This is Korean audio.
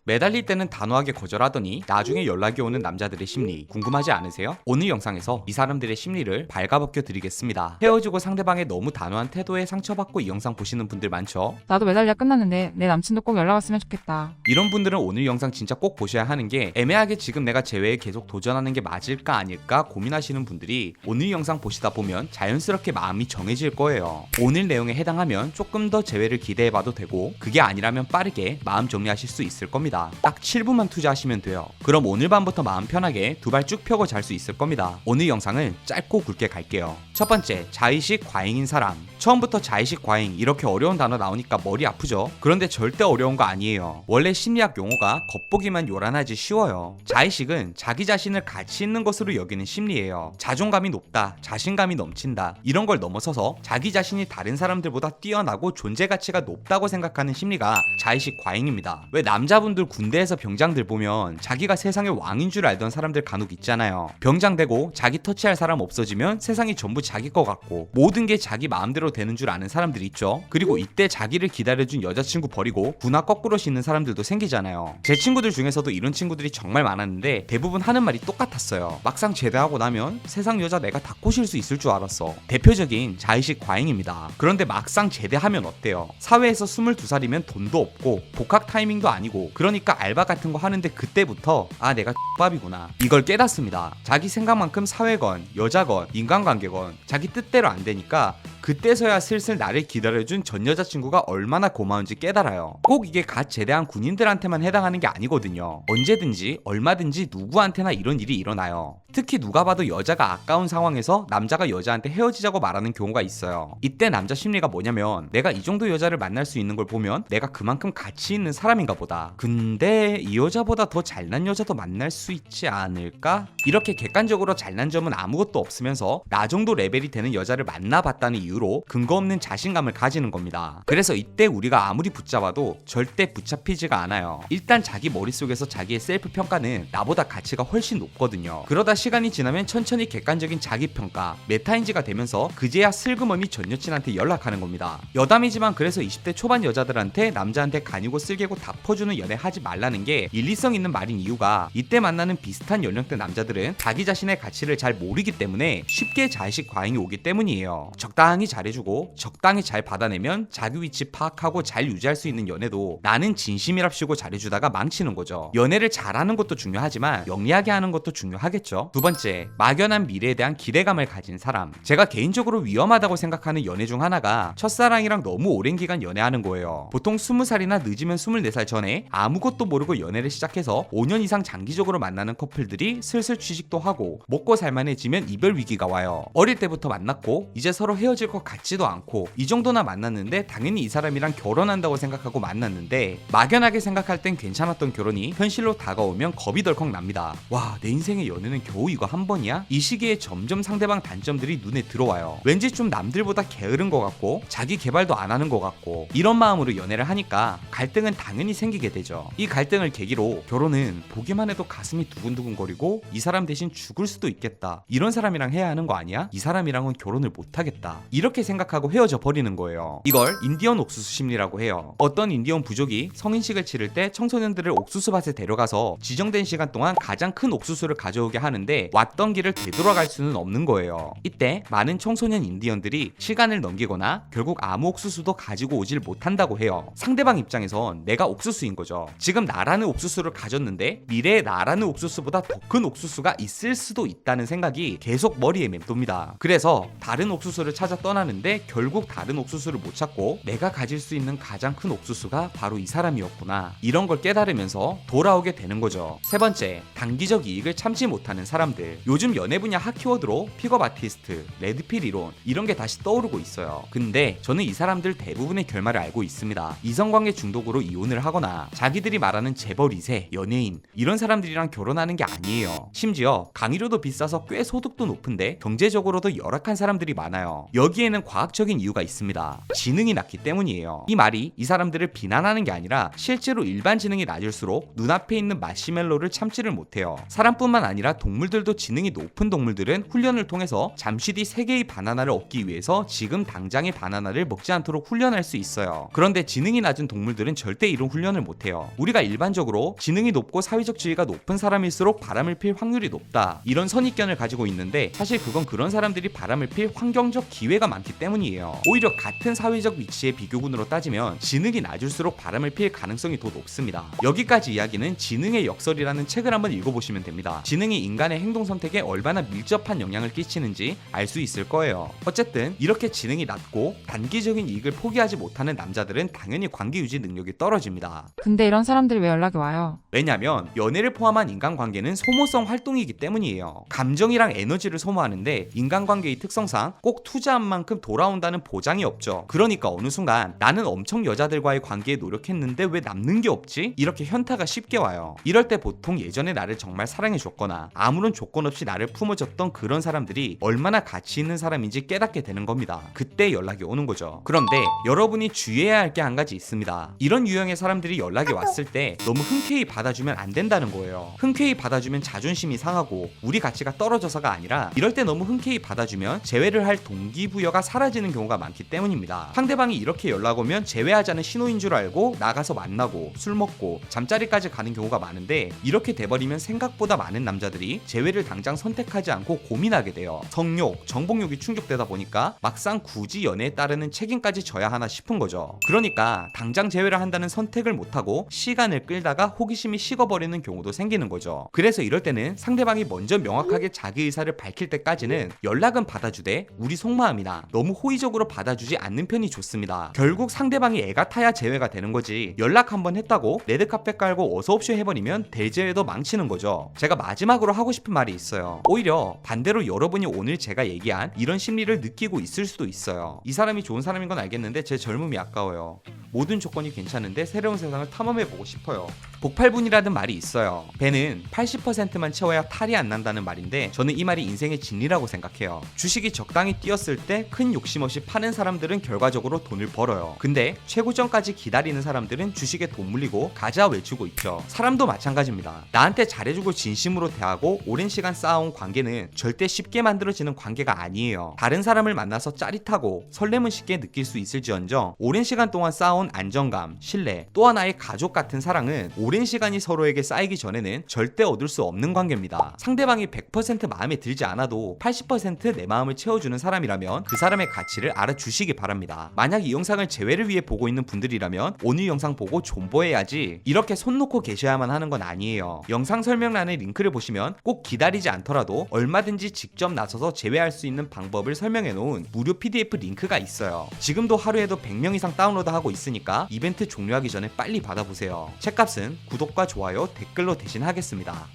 매달릴 때는 단호하게 거절하더니 나중에 연락이 오는 남자들의 심리 궁금하지 않으세요? 오늘 영상에서 이 사람들의 심리를 발가벗겨 드리겠습니다. 헤어지고 상대방의 너무 단호한 태도에 상처받고 이 영상 보시는 분들 많죠? 나도 매달려 끝났는데 내 남친도 꼭 연락 왔으면 좋겠다. 이런 분들은 오늘 영상 진짜 꼭 보셔야 하는 게, 애매하게 지금 내가 재회에 계속 도전하는 게 맞을까 아닐까 고민하시는 분들이 오늘 영상 보시다 보면 자연스럽게 마음이 정해질 거예요. 오늘 내용에 해당하면 조금 더 재회를 기대해봐도 되고, 그게 아니라면 빠르게 마음 정리하실 수 있을 겁니다. 딱 7분만 투자하시면 돼요. 그럼 오늘 밤부터 마음 편하게 두 발 쭉 펴고 잘 수 있을 겁니다. 오늘 영상은 짧고 굵게 갈게요. 첫 번째, 자의식 과잉인 사람. 처음부터 자의식 과잉 이렇게 어려운 단어 나오니까 머리 아프죠? 그런데 절대 어려운 거 아니에요. 원래 심리학 용어가 겉보기만 요란하지 쉬워요. 자의식은 자기 자신을 가치 있는 것으로 여기는 심리예요. 자존감이 높다, 자신감이 넘친다, 이런 걸 넘어서서 자기 자신이 다른 사람들보다 뛰어나고 존재 가치가 높다고 생각하는 심리가 자의식 과잉입니다. 왜 남자분들 군대에서 병장들 보면 자기가 세상의 왕인 줄 알던 사람들 간혹 있잖아요. 병장 되고 자기 터치할 사람 없어지면 세상이 전부 자기 거 같고 모든 게 자기 마음대로 되는 줄 아는 사람들 있죠. 그리고 이때 자기를 기다려준 여자친구 버리고 군화 거꾸로 싣는 사람들도 생기잖아요. 제 친구들 중에서도 이런 친구들이 정말 많았는데 대부분 하는 말이 똑같았어요. 막상 제대하고 나면 세상 여자 내가 다 꼬실 수 있을 줄 알았어. 대표적인 자의식 과잉입니다. 그런데 막상 제대하면 어때요? 사회에서 22살이면 돈도 없고 복학 타이밍도 아니고, 그러니까 알바 같은 거 하는데 그때부터 아 내가 X밥이구나 이걸 깨닫습니다. 자기 생각만큼 사회건 여자건 인간관계건 자기 뜻대로 안 되니까 그때서야 슬슬 나를 기다려준 전 여자친구가 얼마나 고마운지 깨달아요. 꼭 이게 갓 제대한 군인들한테만 해당하는 게 아니거든요. 언제든지 얼마든지 누구한테나 이런 일이 일어나요. 특히 누가 봐도 여자가 아까운 상황에서 남자가 여자한테 헤어지자고 말하는 경우가 있어요. 이때 남자 심리가 뭐냐면, 내가 이 정도 여자를 만날 수 있는 걸 보면 내가 그만큼 가치 있는 사람인가 보다. 근데 이 여자보다 더 잘난 여자도 만날 수 있지 않을까? 이렇게 객관적으로 잘난 점은 아무것도 없으면서 나 정도 레벨이 되는 여자를 만나봤다는 이유로 근거 없는 자신감을 가지는 겁니다. 그래서 이때 우리가 아무리 붙잡아도 절대 붙잡히지가 않아요. 일단 자기 머릿속에서 자기의 셀프 평가는 나보다 가치가 훨씬 높거든요. 그러다 시간이 지나면 천천히 객관적인 자기평가, 메타인지가 되면서 그제야 슬그머니 전 여친한테 연락하는 겁니다. 여담이지만 그래서 20대 초반 여자들한테 남자한테 간이고 쓸개고 다 퍼주는 연애 하지 말라는 게 일리성 있는 말인 이유가, 이때 만나는 비슷한 연령대 남자들은 자기 자신의 가치를 잘 모르기 때문에 쉽게 자의식 과잉이 오기 때문이에요. 적당히 잘해주고 적당히 잘 받아내면 자기 위치 파악하고 잘 유지할 수 있는 연애도 나는 진심이랍시고 잘해주다가 망치는 거죠. 연애를 잘하는 것도 중요하지만 영리하게 하는 것도 중요하겠죠. 두 번째, 막연한 미래에 대한 기대감을 가진 사람. 제가 개인적으로 위험하다고 생각하는 연애 중 하나가 첫사랑이랑 너무 오랜 기간 연애하는 거예요. 보통 20살이나 늦으면 24살 전에 아무것도 모르고 연애를 시작해서 5년 이상 장기적으로 만나는 커플들이 슬슬 취직도 하고 먹고 살만해지면 이별 위기가 와요. 어릴 때부터 만났고 이제 서로 헤어질 것 같지도 않고 이 정도나 만났는데 당연히 이 사람이랑 결혼한다고 생각하고 만났는데, 막연하게 생각할 땐 괜찮았던 결혼이 현실로 다가오면 겁이 덜컥 납니다. 와, 내 인생의 연애는 겨우 이거 한 번이야? 이 시기에 점점 상대방 단점들이 눈에 들어와요. 왠지 좀 남들보다 게으른 것 같고 자기 개발도 안 하는 것 같고, 이런 마음으로 연애를 하니까 갈등은 당연히 생기게 되죠. 이 갈등을 계기로 결혼은 보기만 해도 가슴이 두근두근거리고 이 사람 대신 죽을 수도 있겠다, 이런 사람이랑 해야 하는 거 아니야? 이 사람이랑은 결혼을 못하겠다, 이렇게 생각하고 헤어져 버리는 거예요. 이걸 인디언 옥수수 심리라고 해요. 어떤 인디언 부족이 성인식을 치를 때 청소년들을 옥수수밭에 데려가서 지정된 시간 동안 가장 큰 옥수수를 가져오게 하는데 왔던 길을 되돌아갈 수는 없는 거예요. 이때 많은 청소년 인디언들이 시간을 넘기거나 결국 아무 옥수수도 가지고 오질 못한다고 해요. 상대방 입장에선 내가 옥수수인 거죠. 지금 나라는 옥수수를 가졌는데 미래의 나라는 옥수수보다 더 큰 옥수수가 있을 수도 있다는 생각이 계속 머리에 맴돕니다. 그래서 다른 옥수수를 찾아 떠나는데 결국 다른 옥수수를 못 찾고 내가 가질 수 있는 가장 큰 옥수수가 바로 이 사람이었구나, 이런 걸 깨달으면서 돌아오게 되는 거죠. 세 번째, 단기적 이익을 참지 못하는 사람들. 요즘 연애 분야 핫 키워드로 픽업 아티스트, 레드필 이론, 이런 게 다시 떠오르고 있어요. 근데 저는 이 사람들 대부분의 결말을 알고 있습니다. 이성관계 중독으로 이혼을 하거나 자기들이 말하는 재벌 2세, 연예인, 이런 사람들이랑 결혼하는 게 아니에요. 심지어 강의료도 비싸서 꽤 소득도 높은데 경제적으로도 열악한 사람들이 많아요. 여기에 여기에는 과학적인 이유가 있습니다. 지능이 낮기 때문이에요. 이 말이 이 사람들을 비난하는 게 아니라 실제로 일반 지능이 낮을수록 눈앞에 있는 마시멜로를 참지를 못해요. 사람뿐만 아니라 동물들도 지능이 높은 동물들은 훈련을 통해서 잠시 뒤 3개의 바나나를 얻기 위해서 지금 당장의 바나나를 먹지 않도록 훈련할 수 있어요. 그런데 지능이 낮은 동물들은 절대 이런 훈련을 못해요. 우리가 일반적으로 지능이 높고 사회적 지위가 높은 사람일수록 바람을 필 확률이 높다, 이런 선입견을 가지고 있는데 사실 그건 그런 사람들이 바람을 필 환경적 기회가 많기 때문이에요. 오히려 같은 사회적 위치의 비교군으로 따지면 지능이 낮을수록 바람을 필 가능성이 더 높습니다. 여기까지 이야기는 지능의 역설이라는 책을 한번 읽어보시면 됩니다. 지능이 인간의 행동 선택에 얼마나 밀접한 영향을 끼치는지 알 수 있을 거예요. 어쨌든 이렇게 지능이 낮고 단기적인 이익을 포기하지 못하는 남자들은 당연히 관계 유지 능력이 떨어집니다. 근데 이런 사람들이 왜 연락이 와요? 왜냐면 연애를 포함한 인간관계는 소모성 활동이기 때문이에요. 감정이랑 에너지를 소모하는데 인간관계의 특성상 꼭 투자한 만큼 돌아온다는 보장이 없죠. 그러니까 어느 순간 나는 엄청 여자들과의 관계에 노력했는데 왜 남는 게 없지? 이렇게 현타가 쉽게 와요. 이럴 때 보통 예전에 나를 정말 사랑해줬거나 아무런 조건 없이 나를 품어줬던 그런 사람들이 얼마나 가치 있는 사람인지 깨닫게 되는 겁니다. 그때 연락이 오는 거죠. 그런데 여러분이 주의해야 할 게 한 가지 있습니다. 이런 유형의 사람들이 연락이 왔을 때 너무 흔쾌히 받아주면 안 된다는 거예요. 흔쾌히 받아주면 자존심이 상하고 우리 가치가 떨어져서가 아니라 이럴 때 너무 흔쾌히 받아주면 재회를 할 동기부여가 사라지는 경우가 많기 때문입니다. 상대방이 이렇게 연락 오면 재회하자는 신호인 줄 알고 나가서 만나고 술 먹고 잠자리까지 가는 경우가 많은데, 이렇게 돼버리면 생각보다 많은 남자들이 재회를 당장 선택하지 않고 고민하게 돼요. 성욕, 정복욕이 충족되다 보니까 막상 굳이 연애에 따르는 책임까지 져야 하나 싶은 거죠. 그러니까 당장 재회를 한다는 선택을 못하고 시간을 끌다가 호기심이 식어버리는 경우도 생기는 거죠. 그래서 이럴 때는 상대방이 먼저 명확하게 자기 의사를 밝힐 때까지는 연락은 받아주되 우리 속마음이나 너무 호의적으로 받아주지 않는 편이 좋습니다. 결국 상대방이 애가 타야 재회가 되는 거지, 연락 한번 했다고 레드카펫 깔고 어서옵쇼 해버리면 대재회도 망치는 거죠. 제가 마지막으로 하고 싶은 말이 있어요. 오히려 반대로 여러분이 오늘 제가 얘기한 이런 심리를 느끼고 있을 수도 있어요. 이 사람이 좋은 사람인 건 알겠는데 제 젊음이 아까워요. 모든 조건이 괜찮은데 새로운 세상을 탐험해보고 싶어요. 복팔분이라는 말이 있어요. 배는 80%만 채워야 탈이 안 난다는 말인데 저는 이 말이 인생의 진리라고 생각해요. 주식이 적당히 뛰었을 때 큰 욕심 없이 파는 사람들은 결과적으로 돈을 벌어요. 근데 최고점까지 기다리는 사람들은 주식에 돈 물리고 가자 외치고 있죠. 사람도 마찬가지입니다. 나한테 잘해주고 진심으로 대하고 오랜 시간 쌓아온 관계는 절대 쉽게 만들어지는 관계가 아니에요. 다른 사람을 만나서 짜릿하고 설렘은 쉽게 느낄 수 있을지언정 오랜 시간 동안 쌓아온 안정감, 신뢰, 또 하나의 가족 같은 사랑은 오랜 시간이 서로에게 쌓이기 전에는 절대 얻을 수 없는 관계입니다. 상대방이 100% 마음에 들지 않아도 80% 내 마음을 채워주는 사람이라면 그 사람의 가치를 알아주시기 바랍니다. 만약 이 영상을 재회를 위해 보고 있는 분들이라면 오늘 영상 보고 존버해야지 이렇게 손 놓고 계셔야만 하는 건 아니에요. 영상 설명란에 링크를 보시면 꼭 기다리지 않더라도 얼마든지 직접 나서서 재회할 수 있는 방법을 설명해 놓은 무료 PDF 링크가 있어요. 지금도 하루에도 100명 이상 다운로드하고 있으니까 이벤트 종료하기 전에 빨리 받아보세요. 책값은 구독과 좋아요, 댓글로 대신하겠습니다.